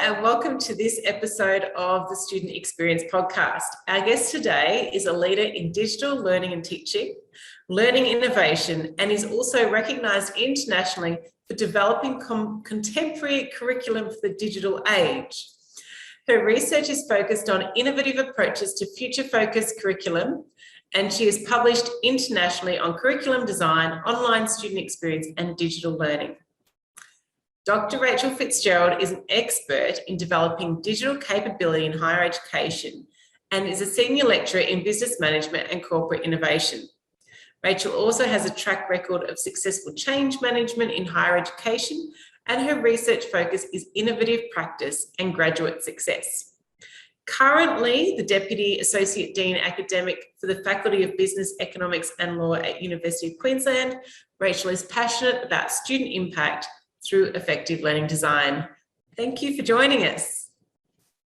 and welcome to this episode of the Student Experience Podcast. Our guest today is a leader in digital learning and teaching, learning innovation, and is also recognised internationally for developing contemporary curriculum for the digital age. Her research is focused on innovative approaches to future-focused curriculum, and she is published internationally on curriculum design, online student experience, and digital learning. Dr. Rachel Fitzgerald is an expert in developing digital capability in higher education and is a senior lecturer in business management and corporate innovation. Rachel also has a track record of successful change management in higher education, and her research focus is innovative practice and graduate success. Currently, the Deputy Associate Dean Academic for the Faculty of Business, Economics and Law at University of Queensland, Rachel is passionate about student impact through effective learning design. Thank you for joining us.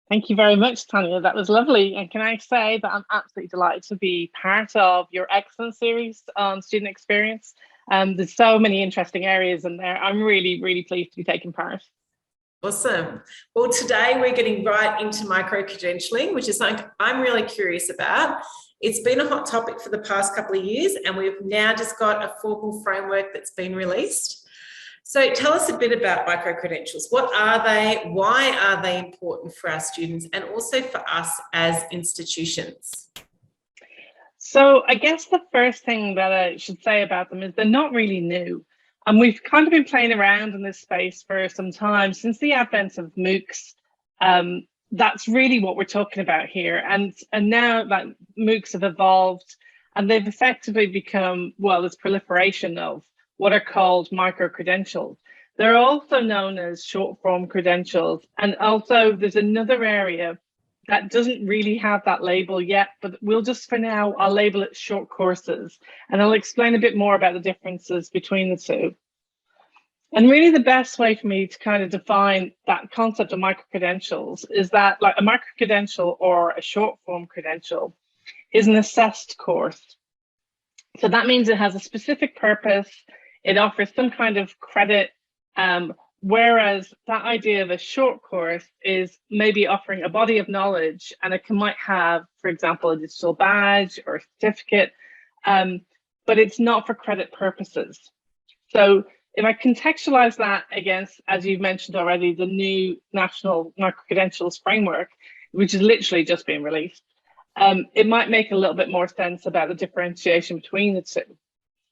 Thank you very much, Tanya. That was lovely. And can I say that I'm absolutely delighted to be part of your excellent series on student experience. There's so many interesting areas in there. I'm really, really pleased to be taking part. Awesome. Well, today we're getting right into micro-credentialing, which is something I'm really curious about. It's been a hot topic for the past couple of years, and we've now just got a formal framework that's been released. So tell us a bit about micro-credentials. What are they? Why are they important for our students and also for us as institutions? So I guess the first thing that I should say about them is they're not really new. And we've kind of been playing around in this space for some time since the advent of MOOCs. That's really what we're talking about here. And now that MOOCs have evolved and they've effectively become, well, this proliferation of what are called micro-credentials. They're also known as short-form credentials. And also there's another area that doesn't really have that label yet, but we'll just for now, I'll label it short courses. And I'll explain a bit more about the differences between the two. And really the best way for me to kind of define that concept of micro-credentials is that like a micro-credential or a short-form credential is an assessed course. So that means it has a specific purpose. It offers some kind of credit, whereas that idea of a short course is maybe offering a body of knowledge, and it might have, for example, a digital badge or a certificate, but it's not for credit purposes. So if I contextualize that against, as you've mentioned already, the new National Microcredentials framework, which is literally just being released, it might make a little bit more sense about the differentiation between the two.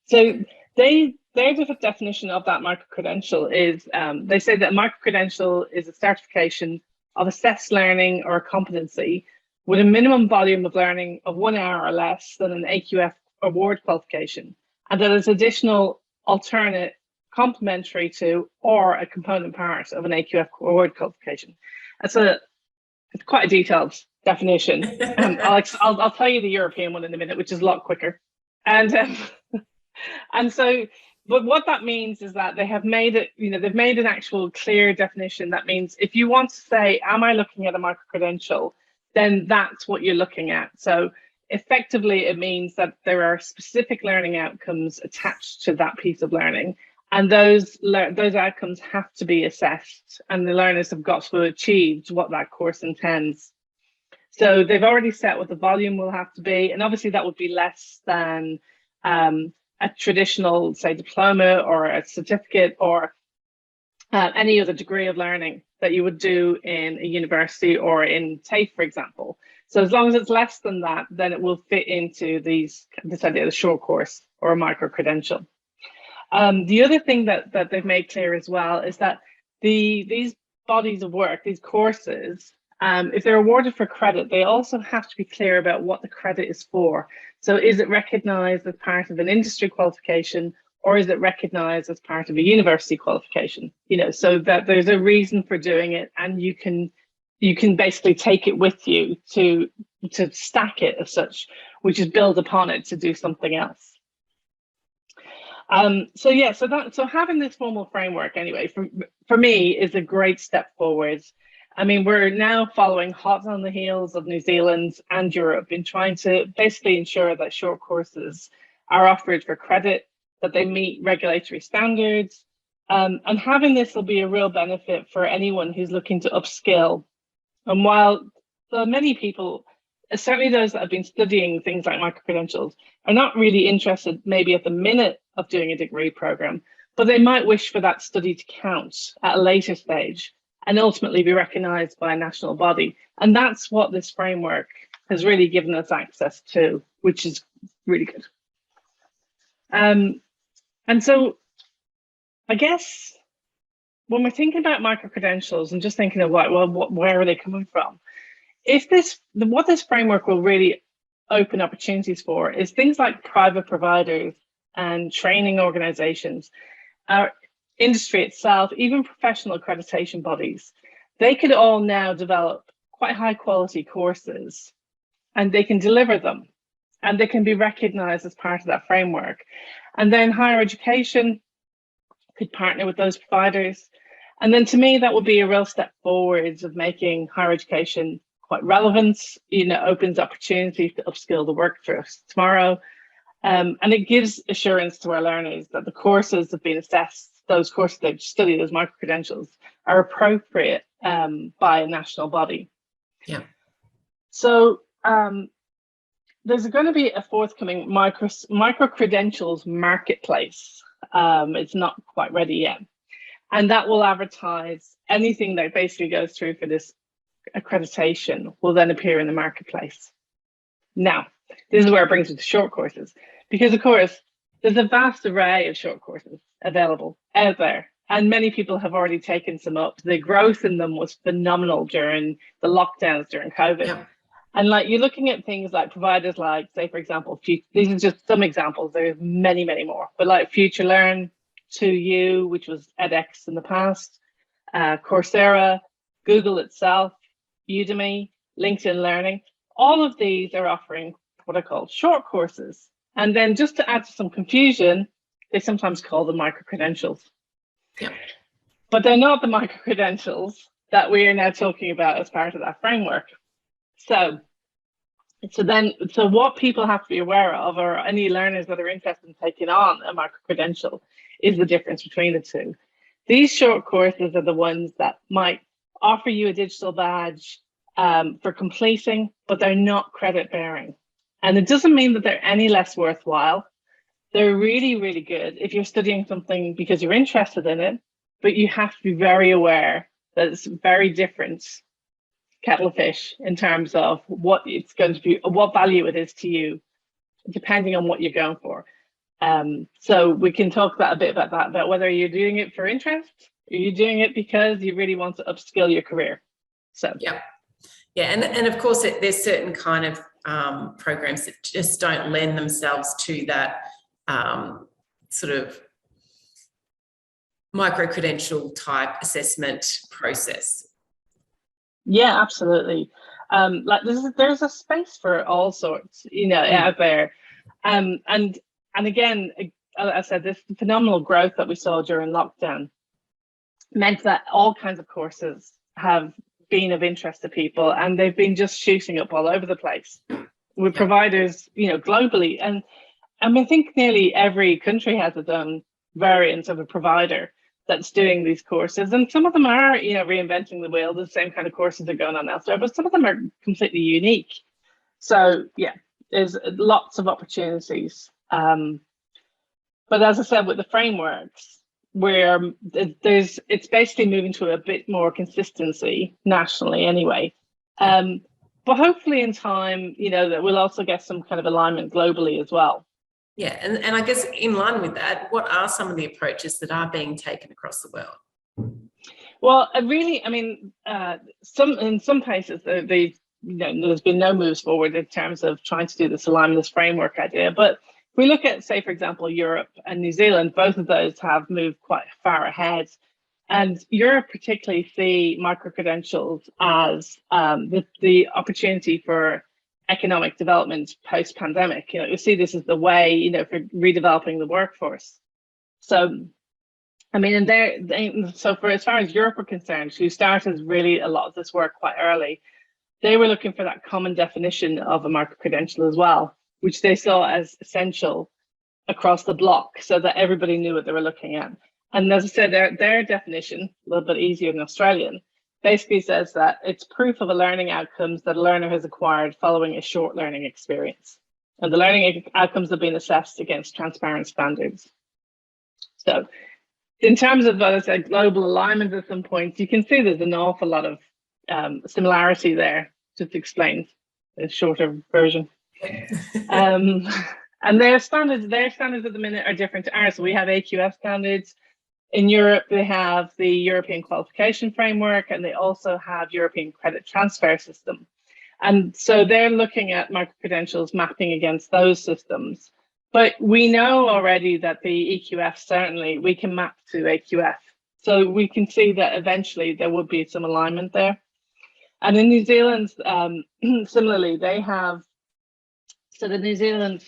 So their definition of that microcredential is, they say that a microcredential is a certification of assessed learning or a competency with a minimum volume of learning of 1 hour or less than an AQF award qualification, and that is additional alternate complementary to or a component part of an AQF award qualification. It's quite a detailed definition. I'll tell you the European one in a minute, which is a lot quicker. And so, but what that means is that they have made it, they've made an actual clear definition. That means if you want to say, am I looking at a microcredential, then that's what you're looking at. So effectively, it means that there are specific learning outcomes attached to that piece of learning. And those outcomes have to be assessed, and the learners have got to have achieved what that course intends. So they've already set what the volume will have to be, and obviously that would be less than a traditional, say, diploma or a certificate or any other degree of learning that you would do in a university or in TAFE, for example. So as long as it's less than that, then it will fit into this idea of a short course or a micro-credential. The other thing that they've made clear as well is that these bodies of work, these courses, if they're awarded for credit, they also have to be clear about what the credit is for. So is it recognised as part of an industry qualification, or is it recognised as part of a university qualification? So that there's a reason for doing it, and you can basically take it with you to stack it as such, which is build upon it to do something else. So having this formal framework anyway, for me, is a great step forward. I mean, we're now following hot on the heels of New Zealand and Europe in trying to basically ensure that short courses are offered for credit, that they meet regulatory standards, And having this will be a real benefit for anyone who's looking to upskill. And while there are many people, certainly those that have been studying things like microcredentials, are not really interested maybe at the minute of doing a degree program, but they might wish for that study to count at a later stage and ultimately be recognised by a national body. And that's what this framework has really given us access to, which is really good. And so I guess when we're thinking about microcredentials and just thinking of like, well, where are they coming from? What this framework will really open opportunities for is things like private providers and training organizations, our industry itself, even professional accreditation bodies. They could all now develop quite high quality courses and they can deliver them and they can be recognized as part of that framework. And then higher education could partner with those providers. And then to me, that would be a real step forwards of making higher education quite relevant, opens opportunities to upskill the workforce tomorrow. And it gives assurance to our learners that the courses have been assessed, those courses they've studied as microcredentials are appropriate by a national body. Yeah. So there's going to be a forthcoming microcredentials marketplace. It's not quite ready yet. And that will advertise anything that basically goes through for this accreditation will then appear in the marketplace. Now, this is where it brings us to short courses, because of course, there's a vast array of short courses available out there, and many people have already taken some up. The growth in them was phenomenal during the lockdowns during COVID. Yeah. And like you're looking at things like providers like, say, for example, these are just some examples, there's many, many more, but like Future Learn, 2U, which was edX in the past, Coursera, Google itself, Udemy, LinkedIn Learning, all of these are offering what are called short courses. And then just to add to some confusion, they sometimes call them microcredentials. Yeah. But they're not the microcredentials that we are now talking about as part of that framework. So what people have to be aware of, or any learners that are interested in taking on a microcredential, is the difference between the two. These short courses are the ones that might offer you a digital badge for completing, but they're not credit bearing. And it doesn't mean that they're any less worthwhile. They're really, really good if you're studying something because you're interested in it, but you have to be very aware that it's very different kettle of fish in terms of what it's going to be, what value it is to you, depending on what you're going for. So we can talk a bit about that, about whether you're doing it for interest, or you're doing it because you really want to upskill your career. So yeah, and of course there's certain kind of programs that just don't lend themselves to that sort of micro-credential type assessment process. Yeah, absolutely. Like there's a space for all sorts, out there. And again, as I said, this phenomenal growth that we saw during lockdown meant that all kinds of courses have been of interest to people, and they've been just shooting up all over the place with providers, globally. And I think nearly every country has its own variant of a provider that's doing these courses, and some of them are, reinventing the wheel. The same kind of courses are going on elsewhere, but some of them are completely unique. So yeah, there's lots of opportunities. But as I said, with the frameworks, where it's basically moving to a bit more consistency nationally anyway. But hopefully in time, that we'll also get some kind of alignment globally as well. Yeah, and I guess in line with that, what are some of the approaches that are being taken across the world? Well, really, in some places, there's been no moves forward in terms of trying to do this alignment, this framework idea. But if we look at, say, for example, Europe and New Zealand, both of those have moved quite far ahead. And Europe particularly see microcredentials as the opportunity for economic development post-pandemic. You see this as the way, for redeveloping the workforce. So, so for as far as Europe are concerned, who started really a lot of this work quite early, they were looking for that common definition of a microcredential as well, which they saw as essential across the block so that everybody knew what they were looking at. And as I said, their definition, a little bit easier than Australian, basically says that it's proof of a learning outcomes that a learner has acquired following a short learning experience. And the learning outcomes have been assessed against transparent standards. So in terms of, as I said, global alignment at some points, you can see there's an awful lot of similarity there, just to explain a shorter version. And their standards at the minute are different to ours. So we have AQF standards. In Europe, they have the European Qualification Framework, and they also have European Credit Transfer System. And so they're looking at microcredentials mapping against those systems. But we know already that the EQF, certainly, we can map to AQF. So we can see that eventually there would be some alignment there. And in New Zealand, similarly, they have, so the New Zealand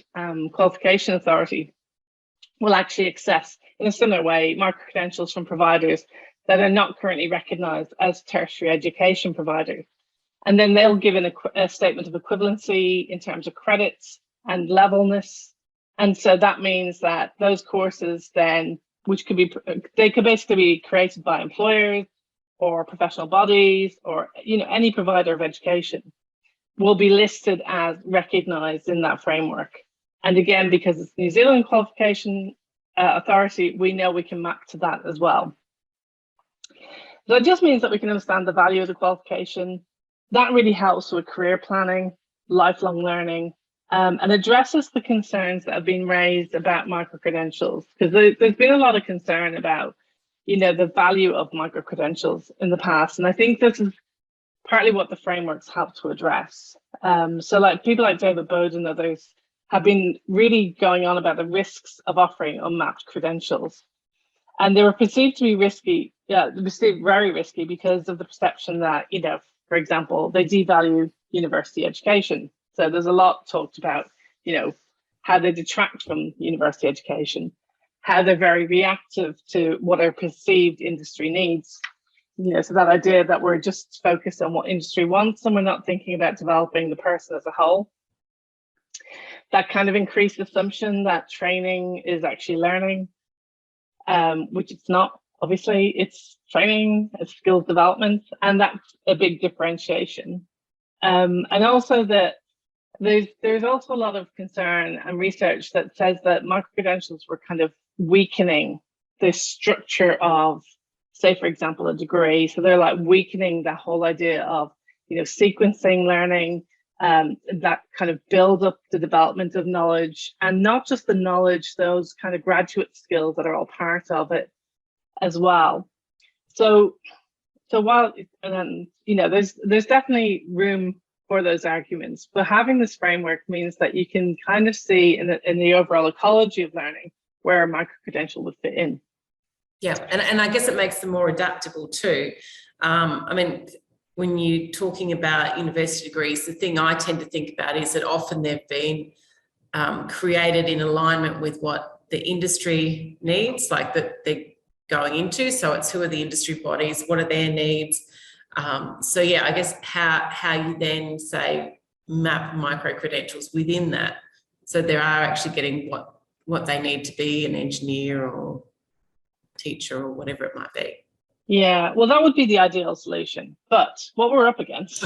Qualification Authority will actually access, in a similar way, microcredentials from providers that are not currently recognised as tertiary education providers. And then they'll give a statement of equivalency in terms of credits and levelness. And so that means that those courses then, which could be, they could basically be created by employers or professional bodies or, you know, any provider of education, will be listed as recognised in that framework. And again, because it's New Zealand Qualification Authority, we know we can map to that as well. So it just means that we can understand the value of the qualification. That really helps with career planning, lifelong learning, and addresses the concerns that have been raised about microcredentials, because there's been a lot of concern about, you know, the value of microcredentials in the past. And I think this is partly what the frameworks help to address. So like people like David Bode and others have been really going on about the risks of offering unmapped credentials. And they were perceived to be risky, perceived very risky because of the perception that, you know, for example, they devalue university education. So there's a lot talked about, you know, how they detract from university education, how they're very reactive to what are perceived industry needs. You know, so that idea that we're just focused on what industry wants and we're not thinking about developing the person as a whole. That kind of increased assumption that training is actually learning, which it's not. Obviously, it's training, it's skills development, and that's a big differentiation. And also that there's also a lot of concern and research that says that microcredentials were kind of weakening the structure of, say, for example, a degree. So they're like weakening the whole idea of, you know, sequencing learning, that kind of build up the development of knowledge, and not just the knowledge, those kind of graduate skills that are all part of it as well. So while, and then, you know, there's definitely room for those arguments, but having this framework means that you can kind of see in the overall ecology of learning where a microcredential would fit in. Yeah, and I guess it makes them more adaptable too. I mean, when you're talking about university degrees, the thing I tend to think about is that often they've been created in alignment with what the industry needs, like that they're going into. So it's who are the industry bodies, what are their needs? So yeah, I guess how you then say map microcredentials within that, so they are actually getting what they need to be, an engineer or teacher or whatever it might be. Yeah, well, that would be the ideal solution. But what we're up against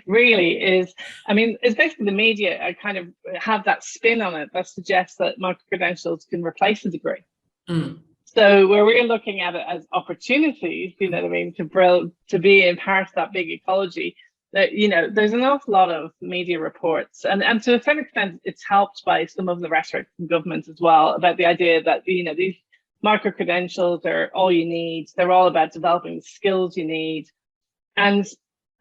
really is, I mean, it's basically the media kind of have that spin on it that suggests that microcredentials can replace a degree. Mm. So where we're looking at it as opportunities, you know what I mean, to be in part of that big ecology, that, you know, there's an awful lot of media reports, and to a certain extent, it's helped by some of the rhetoric from government as well about the idea that, you know, these microcredentials are all you need. They're all about developing the skills you need. And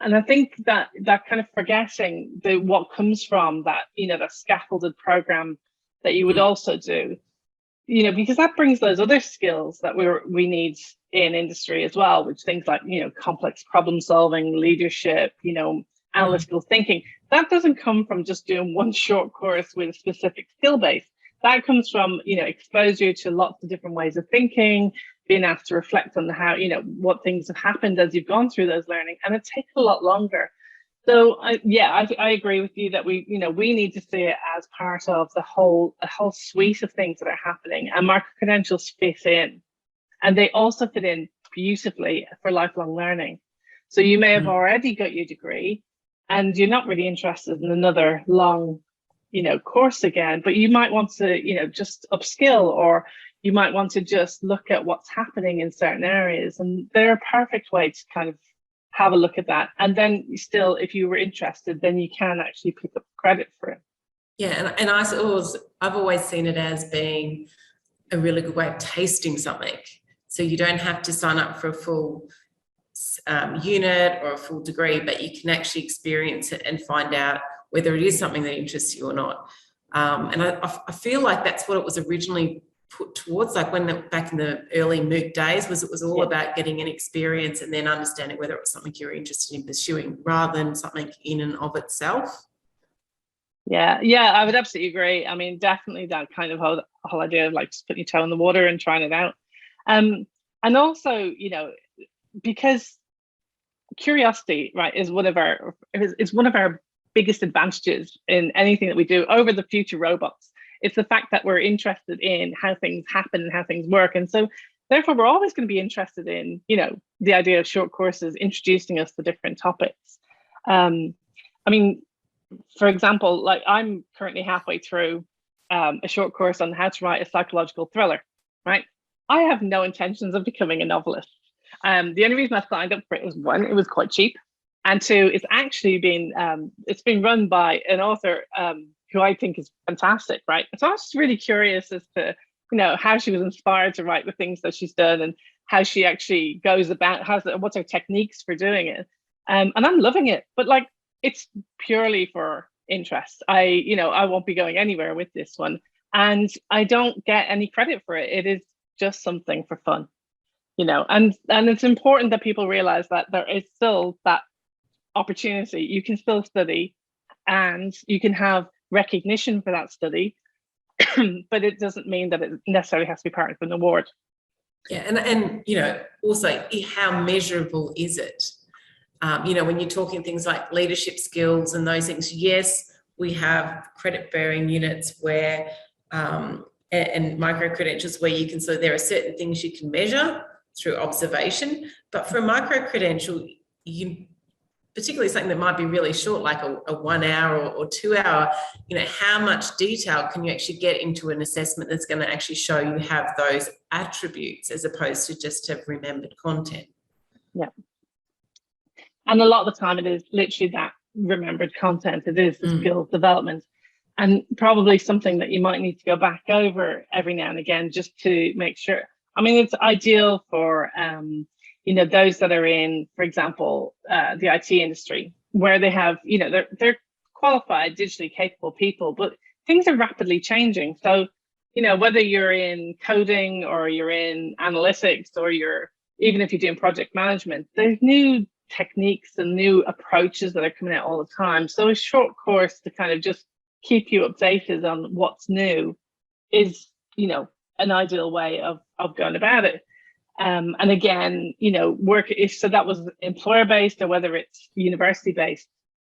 I think that kind of forgetting what comes from that, you know, that scaffolded program that you would also do, you know, because that brings those other skills that we need in industry as well, which things like, you know, complex problem solving, leadership, you know, analytical thinking. That doesn't come from just doing one short course with a specific skill base. That comes from, you know, exposure to lots of different ways of thinking, being asked to reflect on how, you know, what things have happened as you've gone through those learning. And it takes a lot longer. So I agree with you that we need to see it as part of a whole suite of things that are happening, and microcredentials fit in, and they also fit in beautifully for lifelong learning. So you may have already got your degree, and you're not really interested in another long, course again, but you might want to, just upskill, or you might want to just look at what's happening in certain areas, and they're a perfect way to kind of have a look at that. And then still, if you were interested, then you can actually pick up credit for it. Yeah, and I've always seen it as being a really good way of tasting something. So you don't have to sign up for a full unit or a full degree, but you can actually experience it and find out whether it is something that interests you or not. And I feel like that's what it was originally put towards, like back in the early MOOC days, it was all about getting an experience and then understanding whether it was something you're interested in pursuing, rather than something in and of itself. Yeah, I would absolutely agree. I mean, definitely that kind of whole idea of like just putting your toe in the water and trying it out. And also, because curiosity, right, is one of our biggest advantages in anything that we do over the future robots. It's the fact that we're interested in how things happen and how things work. And so therefore, we're always going to be interested in, the idea of short courses introducing us to different topics. I mean, for example, like I'm currently halfway through a short course on how to write a psychological thriller, right? I have no intentions of becoming a novelist. The only reason I signed up for it was, one, it was quite cheap, and two, it's actually been run by an author who I think is fantastic, right? So I was just really curious as to, how she was inspired to write the things that she's done, and how she actually goes about, what's her techniques for doing it. And I'm loving it, but like, it's purely for interest. I won't be going anywhere with this one, and I don't get any credit for it. It is just something for fun, and it's important that people realize that there is still that opportunity. You can still study, and you can have recognition for that study, but it doesn't mean that it necessarily has to be part of an award. Yeah, and also, how measurable is it? When you're talking things like leadership skills and those things, yes, we have credit-bearing units where and micro-credentials where you can, so there are certain things you can measure through observation, but for a micro-credential, particularly something that might be really short, like a 1 hour or 2 hour, how much detail can you actually get into an assessment that's going to actually show you have those attributes, as opposed to just have remembered content? Yeah. And a lot of the time it is literally that remembered content. It is the skills development, and probably something that you might need to go back over every now and again, just to make sure. I mean, it's ideal for, those that are in, for example, the IT industry, where they have, they're qualified, digitally capable people, but things are rapidly changing. So, whether you're in coding or you're in analytics, or even if you're doing project management, there's new techniques and new approaches that are coming out all the time. So a short course to kind of just keep you updated on what's new is, an ideal way of going about it. And again, work, so that was employer based or whether it's university based,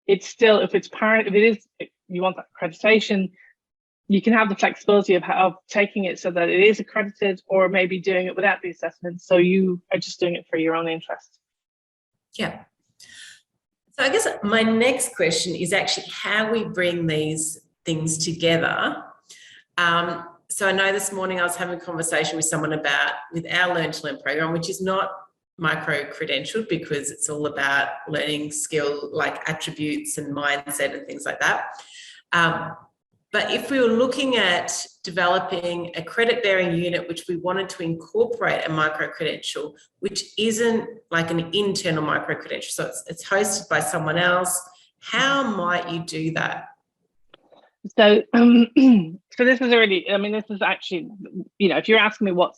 it's still, if you want that accreditation, you can have the flexibility of taking it so that it is accredited, or maybe doing it without the assessment, so you are just doing it for your own interest. Yeah. So I guess my next question is actually how we bring these things together. So I know this morning I was having a conversation with someone with our Learn to Learn program, which is not micro-credentialed, because it's all about learning skill like attributes and mindset and things like that. But if we were looking at developing a credit-bearing unit, which we wanted to incorporate a micro-credential, which isn't like an internal micro-credential, so it's hosted by someone else, how might you do that? So, so this is actually, if you're asking me what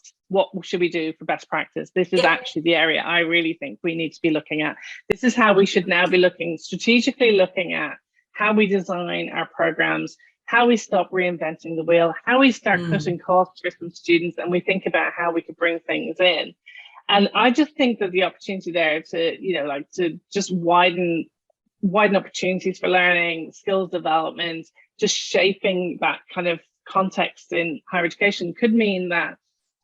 should we do for best practice, this is actually the area I really think we need to be looking at. This is how we should now be strategically looking at how we design our programs, how we stop reinventing the wheel, how we start cutting costs for some students, and we think about how we could bring things in. And I just think that the opportunity there to, to just widen widen opportunities for learning, skills development, just shaping that kind of context in higher education could mean that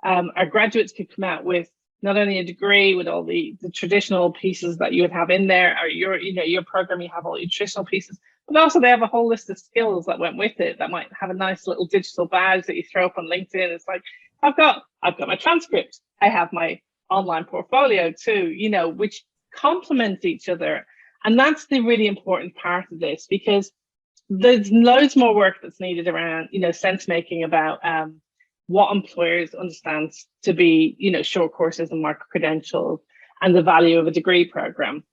our graduates could come out with not only a degree with all the traditional pieces that you would have in there, or your program, you have all your traditional pieces, but also they have a whole list of skills that went with it that might have a nice little digital badge that you throw up on LinkedIn. It's like, I've got my transcript, I have my online portfolio too, which complement each other. And that's the really important part of this, because there's loads more work that's needed around, sense making about what employers understand to be, short courses and micro-credentials and the value of a degree program.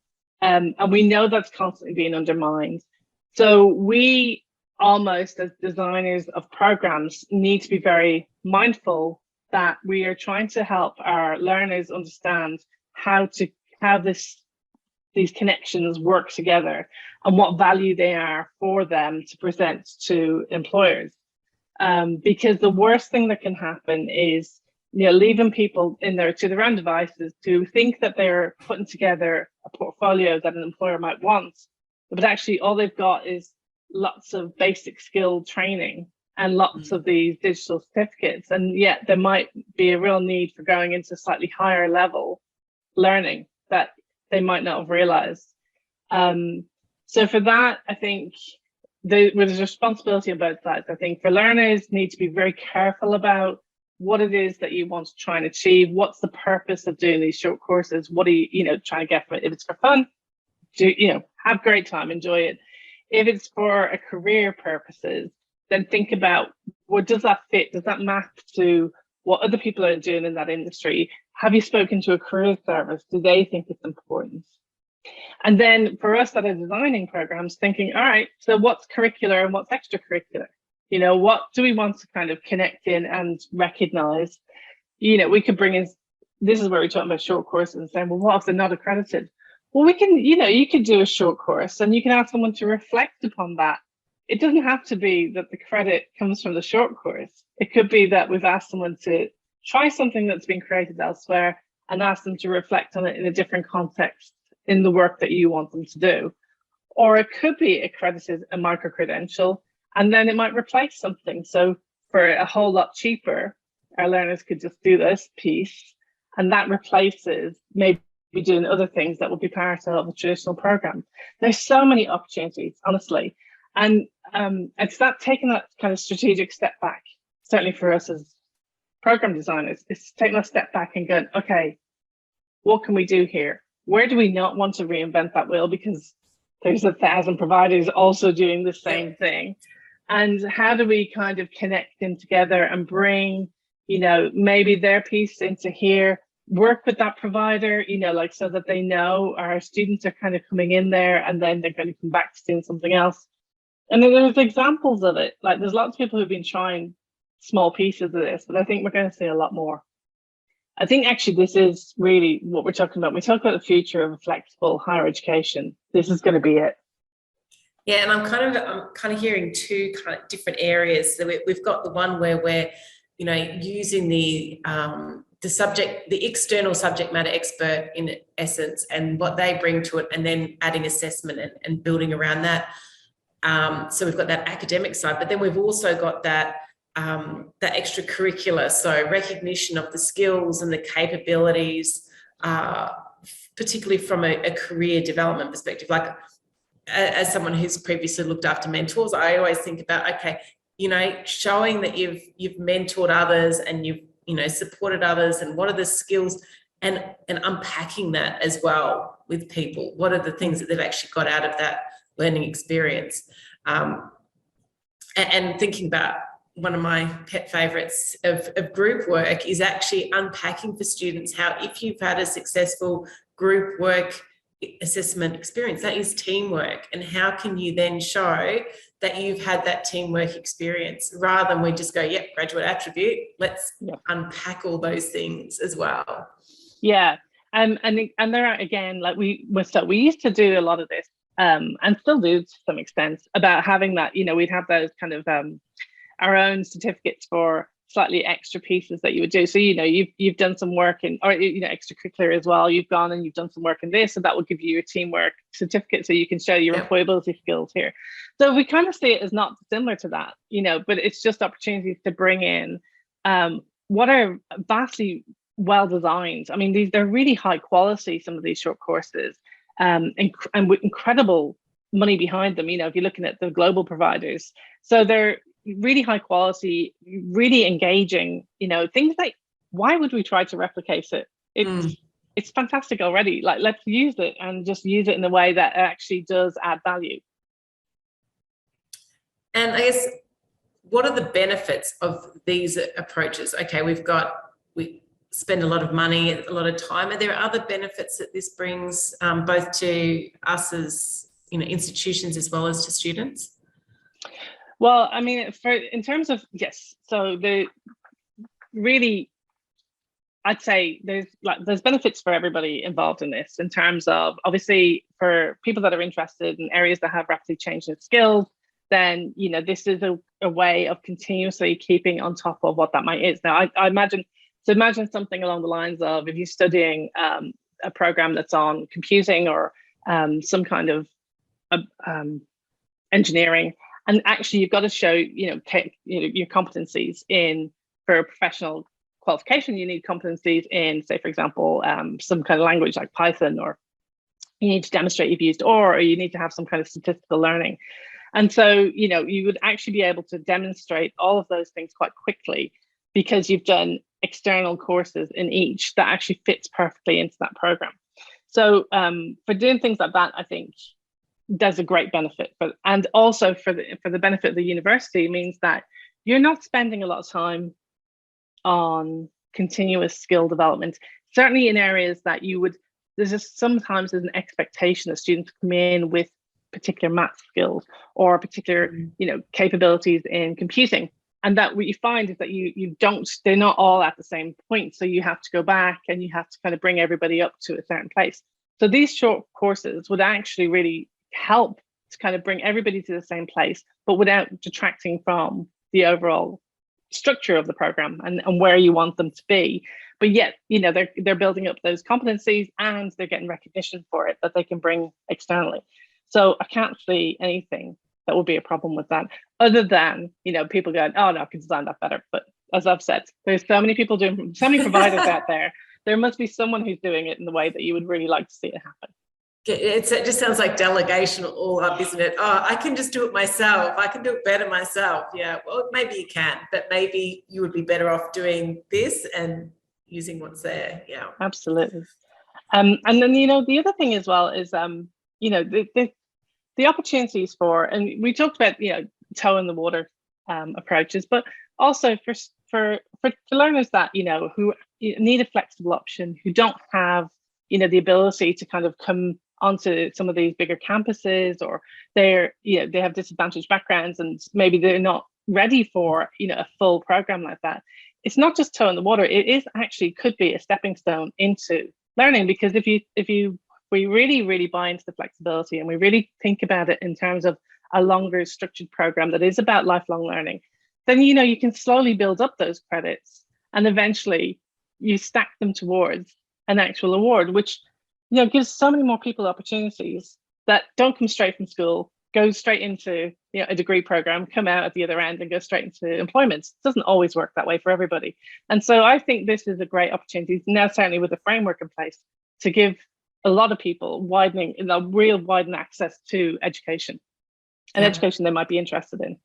And we know that's constantly being undermined. So we almost, as designers of programs, need to be very mindful that we are trying to help our learners understand how these connections work together and what value they are for them to present to employers. Because the worst thing that can happen is, leaving people to their own devices to think that they're putting together a portfolio that an employer might want, but actually all they've got is lots of basic skill training and lots of these digital certificates. And yet there might be a real need for going into slightly higher level learning that they might not have realized. So for that, I think there's a responsibility on both sides. I think for learners need to be very careful about what it is that you want to try and achieve. What's the purpose of doing these short courses? What are you, trying to get from it? If it's for fun, have a great time, enjoy it. If it's for a career purposes, then think about, what does that fit? Does that map to what other people are doing in that industry? Have you spoken to a career service? Do they think it's important? And then for us that are designing programs, thinking, all right, so what's curricular and what's extracurricular? What do we want to kind of connect in and recognize? We could bring in, this is where we're talking about short courses and saying, well, what if they're not accredited? Well, we can, you could do a short course and you can ask someone to reflect upon that. It doesn't have to be that the credit comes from the short course. It could be that we've asked someone to try something that's been created elsewhere and ask them to reflect on it in a different context in the work that you want them to do. Or it could be accredited a micro-credential, and then it might replace something. So for a whole lot cheaper, our learners could just do this piece, and that replaces maybe doing other things that would be part of a traditional program. There's so many opportunities, honestly. And it's that taking that kind of strategic step back, certainly for us as program designers, it's taking a step back and going, okay, what can we do here? Where do we not want to reinvent that wheel because there's 1,000 providers also doing the same thing? And how do we kind of connect them together and bring, maybe their piece into here, work with that provider, so that they know our students are kind of coming in there and then they're going to come back to doing something else. And then there's examples of it. Like there's lots of people who've been trying small pieces of this, but I think we're going to see a lot more. I think actually this is really what we're talking about. We talk about the future of flexible higher education. This is going to be it. Yeah, and I'm kind of hearing two kind of different areas. So we've got the one where we're, using the external subject matter expert in essence and what they bring to it, and then adding assessment and building around that. So we've got that academic side, but then we've also got that extracurricular, so recognition of the skills and the capabilities, particularly from a career development perspective. Like as someone who's previously looked after mentors, I always think about, okay, showing that you've mentored others and you've supported others, and what are the skills, and unpacking that as well with people. What are the things that they've actually got out of that learning experience? And thinking about one of my pet favorites of group work is actually unpacking for students how, if you've had a successful group work assessment experience, that is teamwork, and how can you then show that you've had that teamwork experience, rather than we just go, yep, graduate attribute, let's unpack all those things as well. Yeah, and there are, again, like we used to do a lot of this, and still do to some extent, about having that, we'd have those kind of our own certificates for slightly extra pieces that you would do. So, you know, you've done some work in, or, you know, extracurricular as well. You've gone and you've done some work in this, so that will give you your teamwork certificate, so you can show your employability skills here. So we kind of see it as not similar to that, you know, but it's just opportunities to bring in what are vastly well designed. I mean, they're really high quality, some of these short courses, and with incredible money behind them, you know, if you're looking at the global providers. So they're really high quality, really engaging, you know, things like, why would we try to replicate it? It's fantastic already. Like, let's use it and just use it in a way that actually does add value. And I guess, what are the benefits of these approaches? Okay, we spend a lot of money, a lot of time. Are there other benefits that this brings, both to us as, you know, institutions as well as to students? Well, I mean, in terms of, yes, so I'd say there's benefits for everybody involved in this, in terms of, obviously, for people that are interested in areas that have rapidly changing skills, then, you know, this is a way of continuously keeping on top of what that might is. Now, I imagine something along the lines of, if you're studying a program that's on computing or some kind of engineering, and actually you've got to show, you know, your competencies for a professional qualification. You need competencies in, say, for example, some kind of language like Python, or you need to demonstrate you've used or you need to have some kind of statistical learning. And so, you know, you would actually be able to demonstrate all of those things quite quickly, because you've done external courses in each that actually fits perfectly into that program. So for doing things like that, I think there's a great benefit. And also for the benefit of the university, means that you're not spending a lot of time on continuous skill development, certainly in areas that there's just sometimes an expectation that students come in with particular math skills or particular, you know, capabilities in computing. And that what you find is that they're not all at the same point. So you have to go back and you have to kind of bring everybody up to a certain place. So these short courses would actually really help to kind of bring everybody to the same place, but without detracting from the overall structure of the program and where you want them to be. But yet, you know, they're building up those competencies and they're getting recognition for it that they can bring externally. So I can't see anything that would be a problem with that, other than, you know, people going, oh no, I can design that better. But as I've said, there's so many people doing, so many providers out there. There must be someone who's doing it in the way that you would really like to see it happen. It just sounds like delegation all up, isn't it? Oh, I can just do it myself. I can do it better myself. Yeah, well, maybe you can, but maybe you would be better off doing this and using what's there. Yeah, absolutely. And then, you know, the other thing as well is, you know, the opportunities for, and we talked about, you know, toe in the water approaches, but also for learners that, you know, who need a flexible option, who don't have, you know, the ability to kind of come onto some of these bigger campuses, or they have disadvantaged backgrounds and maybe they're not ready for, you know, a full program like that. It's not just toe in the water. It is actually could be a stepping stone into learning, because if we really, really buy into the flexibility and we really think about it in terms of a longer structured program that is about lifelong learning, then, you know, you can slowly build up those credits and eventually you stack them towards an actual award, which, you know, gives so many more people opportunities that don't come straight from school, go straight into, you know, a degree program, come out at the other end and go straight into employment. It doesn't always work that way for everybody. And so I think this is a great opportunity now, certainly with the framework in place, to give a lot of people widen access to education and education they might be interested in.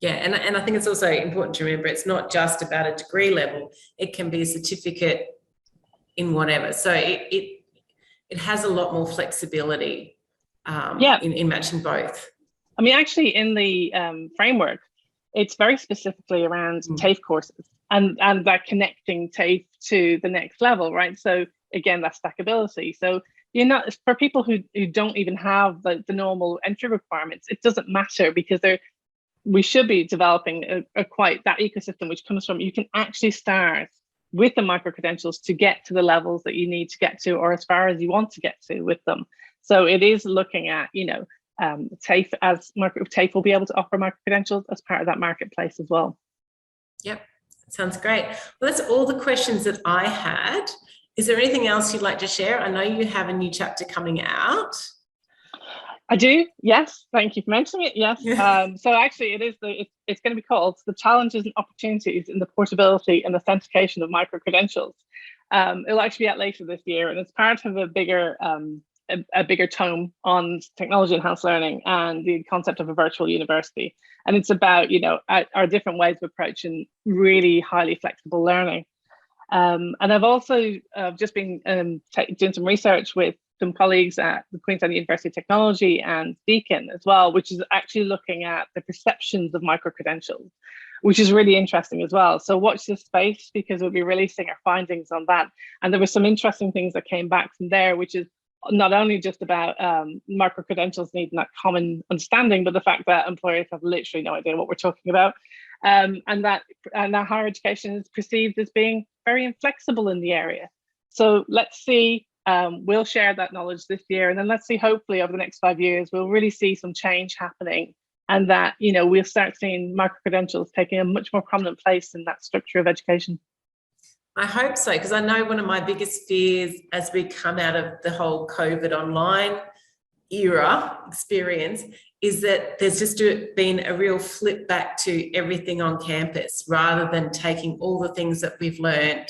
Yeah, and I think it's also important to remember it's not just about a degree level. It can be a certificate in whatever. So it has a lot more flexibility in matching both. I mean, actually in the framework, it's very specifically around TAFE courses and that connecting TAFE to the next level, right? So again, that's stackability. So you're not, for people who don't even have the normal entry requirements, it doesn't matter, because we should be developing that ecosystem, which comes from, you can actually start with the micro-credentials to get to the levels that you need to get to, or as far as you want to get to with them. So it is looking at, you know, TAFE will be able to offer micro-credentials as part of that marketplace as well. Yep. Sounds great. Well, that's all the questions that I had. Is there anything else you'd like to share? I know you have a new chapter coming out. I do, yes. Thank you for mentioning it. Yes. So actually, it's going to be called "The Challenges and Opportunities in the Portability and Authentication of Microcredentials." It'll actually be out later this year, and it's part of a bigger tome on technology enhanced learning and the concept of a virtual university. And it's about our different ways of approaching really highly flexible learning. And I've also just been doing some research with some colleagues at the Queensland University of Technology and Deakin as well, which is actually looking at the perceptions of microcredentials, which is really interesting as well. So watch this space, because we'll be releasing our findings on that. And there were some interesting things that came back from there, which is not only just about microcredentials needing that common understanding, but the fact that employers have literally no idea what we're talking about. And that higher education is perceived as being very inflexible in the area. So let's see. We'll share that knowledge this year, and then let's see, hopefully over the next 5 years, we'll really see some change happening, and that, we'll start seeing microcredentials taking a much more prominent place in that structure of education. I hope so, because I know one of my biggest fears as we come out of the whole COVID online era experience is that there's just been a real flip back to everything on campus, rather than taking all the things that we've learned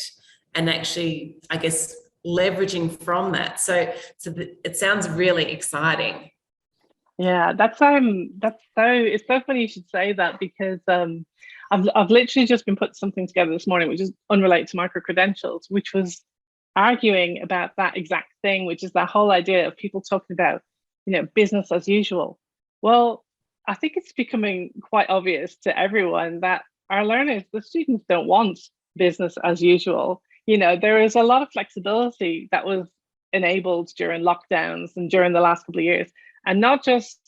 and actually, I guess, leveraging from that. So it sounds really exciting. Yeah, it's so funny you should say that, because I've literally just been putting something together this morning, which is unrelated to microcredentials, which was arguing about that exact thing, which is that whole idea of people talking about, business as usual. Well, I think it's becoming quite obvious to everyone that our learners, the students, don't want business as usual. There is a lot of flexibility that was enabled during lockdowns and during the last couple of years, and not just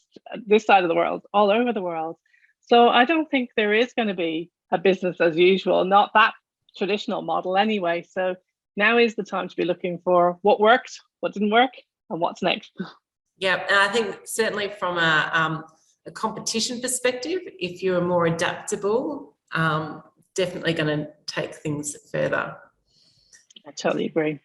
this side of the world, all over the world. So I don't think there is going to be a business as usual, not that traditional model anyway. So now is the time to be looking for what worked, what didn't work, and what's next. Yeah, and I think certainly from a competition perspective, if you're more adaptable, definitely going to take things further. I totally agree.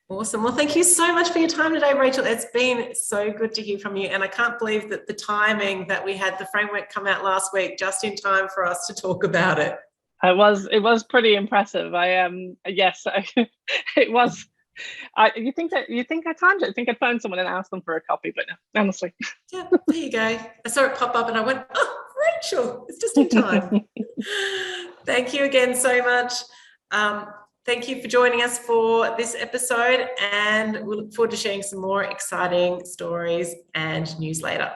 Awesome. Well, thank you so much for your time today, Rachel. It's been so good to hear from you. And I can't believe that the timing that we had the framework come out last week, just in time for us to talk about it. It was pretty impressive. It was. You think I timed it? I think I'd phone someone and ask them for a copy, but no, honestly. Yeah, there you go. I saw it pop up and I went, oh, Rachel, it's just in time. Thank you again so much. Thank you for joining us for this episode, and we look forward to sharing some more exciting stories and news later.